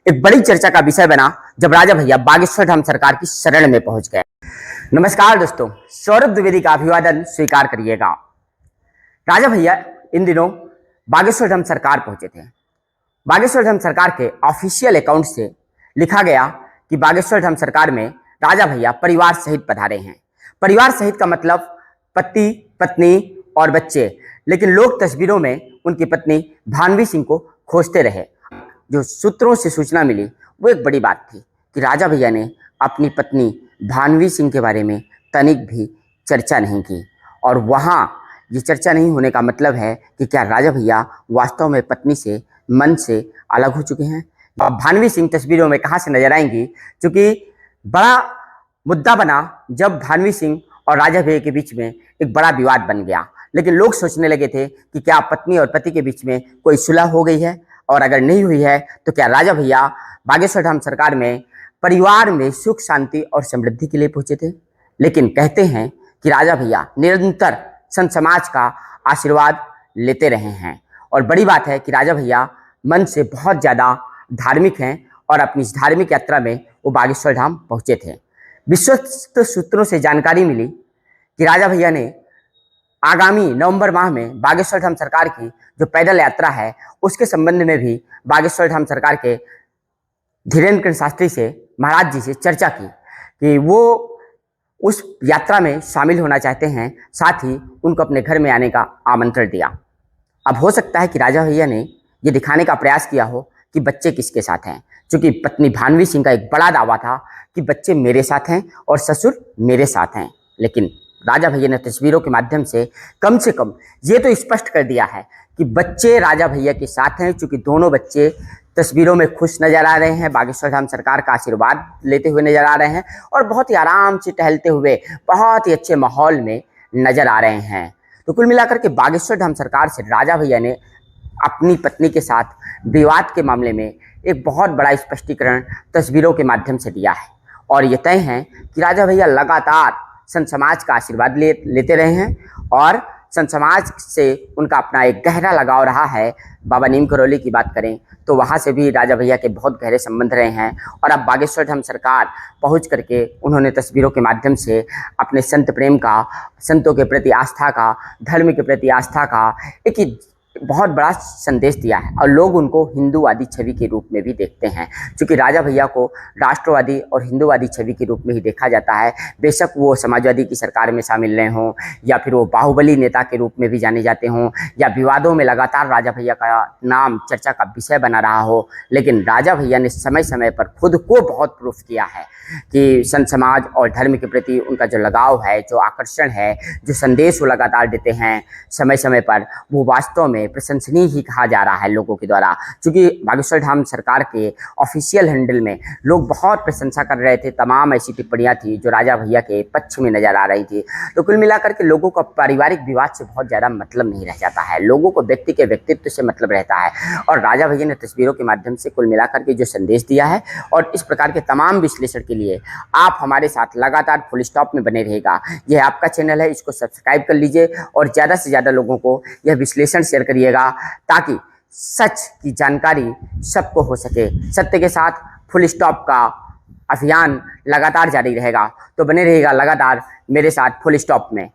एक बड़ी चर्चा का विषय बना जब राजा भैया बागेश्वर धाम सरकार की शरण में पहुंच गए। नमस्कार दोस्तों, सौरभ द्विवेदी का अभिवादन स्वीकार करिएगा। राजा भैया इन दिनों बागेश्वर धाम सरकार पहुंचे थे। बागेश्वर धाम सरकार के ऑफिशियल अकाउंट से लिखा गया कि बागेश्वर धाम सरकार में राजा भैया परिवार सहित पधारे हैं। परिवार सहित का मतलब पति, पत्नी और बच्चे, लेकिन लोग तस्वीरों में उनकी पत्नी भानवी सिंह को खोजते रहे। जो सूत्रों से सूचना मिली वो एक बड़ी बात थी कि राजा भैया ने अपनी पत्नी भानवी सिंह के बारे में तनिक भी चर्चा नहीं की। और वहाँ ये चर्चा नहीं होने का मतलब है कि क्या राजा भैया वास्तव में पत्नी से मन से अलग हो चुके हैं। अब भानवी सिंह तस्वीरों में कहाँ से नजर आएंगी, क्योंकि बड़ा मुद्दा बना जब भानवी सिंह और राजा भैया के बीच में एक बड़ा विवाद बन गया। लेकिन लोग सोचने लगे थे कि क्या पत्नी और पति के बीच में कोई सुलह हो गई है, और अगर नहीं हुई है तो क्या राजा भैया बागेश्वर धाम सरकार में परिवार में सुख शांति और समृद्धि के लिए पहुंचे थे। लेकिन कहते हैं कि राजा भैया निरंतर संत समाज का आशीर्वाद लेते रहे हैं। और बड़ी बात है कि राजा भैया मन से बहुत ज़्यादा धार्मिक हैं और अपनी इस धार्मिक यात्रा में वो बागेश्वर धाम पहुंचे थे। विश्वस्त सूत्रों से जानकारी मिली कि राजा भैया ने आगामी नवंबर माह में बागेश्वर धाम सरकार की जो पैदल यात्रा है उसके संबंध में भी बागेश्वर धाम सरकार के धीरेन्द्र शास्त्री से, महाराज जी से चर्चा की कि वो उस यात्रा में शामिल होना चाहते हैं, साथ ही उनको अपने घर में आने का आमंत्रण दिया। अब हो सकता है कि राजा भैया ने ये दिखाने का प्रयास किया हो कि बच्चे किसके साथ हैं, क्योंकि पत्नी भानवी सिंह का एक बड़ा दावा था कि बच्चे मेरे साथ हैं और ससुर मेरे साथ हैं। लेकिन राजा भैया ने तस्वीरों के माध्यम से कम ये तो स्पष्ट कर दिया है कि बच्चे राजा भैया के साथ हैं, क्योंकि दोनों बच्चे तस्वीरों में खुश नजर आ रहे हैं, बागेश्वर धाम सरकार का आशीर्वाद लेते हुए नजर आ रहे हैं और बहुत ही आराम से टहलते हुए बहुत ही अच्छे माहौल में नजर आ रहे हैं। तो कुल मिलाकर के बागेश्वर धाम सरकार से राजा भैया ने अपनी पत्नी के साथ विवाद के मामले में एक बहुत बड़ा स्पष्टीकरण तस्वीरों के माध्यम से दिया है। और ये तय है कि राजा भैया लगातार संत समाज का आशीर्वाद लेते रहे हैं और संत समाज से उनका अपना एक गहरा लगाव रहा है। बाबा नीम करौली की बात करें तो वहाँ से भी राजा भैया के बहुत गहरे संबंध रहे हैं। और अब बागेश्वर धाम सरकार पहुँच करके उन्होंने तस्वीरों के माध्यम से अपने संत प्रेम का, संतों के प्रति आस्था का, धर्म के प्रति आस्था का एक ही बहुत बड़ा संदेश दिया है। और लोग उनको हिंदूवादी छवि के रूप में भी देखते हैं, क्योंकि राजा भैया को राष्ट्रवादी और हिंदूवादी छवि के रूप में ही देखा जाता है। बेशक वो समाजवादी की सरकार में शामिल रहे हों या फिर वो बाहुबली नेता के रूप में भी जाने जाते हों या विवादों में लगातार राजा भैया का नाम चर्चा का विषय बना रहा हो, लेकिन राजा भैया ने समय समय पर खुद को बहुत प्रूफ किया है कि संत समाज और धर्म के प्रति उनका जो लगाव है, जो आकर्षण है, जो संदेश वो लगातार देते हैं समय समय पर, वो वास्तव में प्रशंसनीय ही कहा जा रहा है लोगों के द्वारा। क्योंकि बागेश्वर धाम सरकार के ऑफिशियल हैंडल में लोग बहुत प्रशंसा कर रहे थे, तमाम ऐसी टिप्पणियां थी जो राजा भैया के पक्ष में नजर आ रही थी। तो कुल मिलाकर के लोगों को पारिवारिक विवाद से बहुत ज़्यादा मतलब नहीं रह जाता है, लोगों को व्यक्ति के व्यक्तित्व से मतलब रहता है। और राजा भैया ने तस्वीरों के माध्यम से कुल मिलाकर के जो संदेश दिया है, और इस प्रकार के तमाम विश्लेषण के लिए आप हमारे साथ लगातार फुल स्टॉप में बने रहेगा। यह आपका चैनल है, इसको सब्सक्राइब कर लीजिए और ज़्यादा से ज़्यादा लोगों को यह विश्लेषण शेयर करिएगा, ताकि सच की जानकारी सबको हो सके। सत्य के साथ फुल स्टॉप का अभियान लगातार जारी रहेगा, तो बने रहेगा लगातार मेरे साथ फुल स्टॉप में।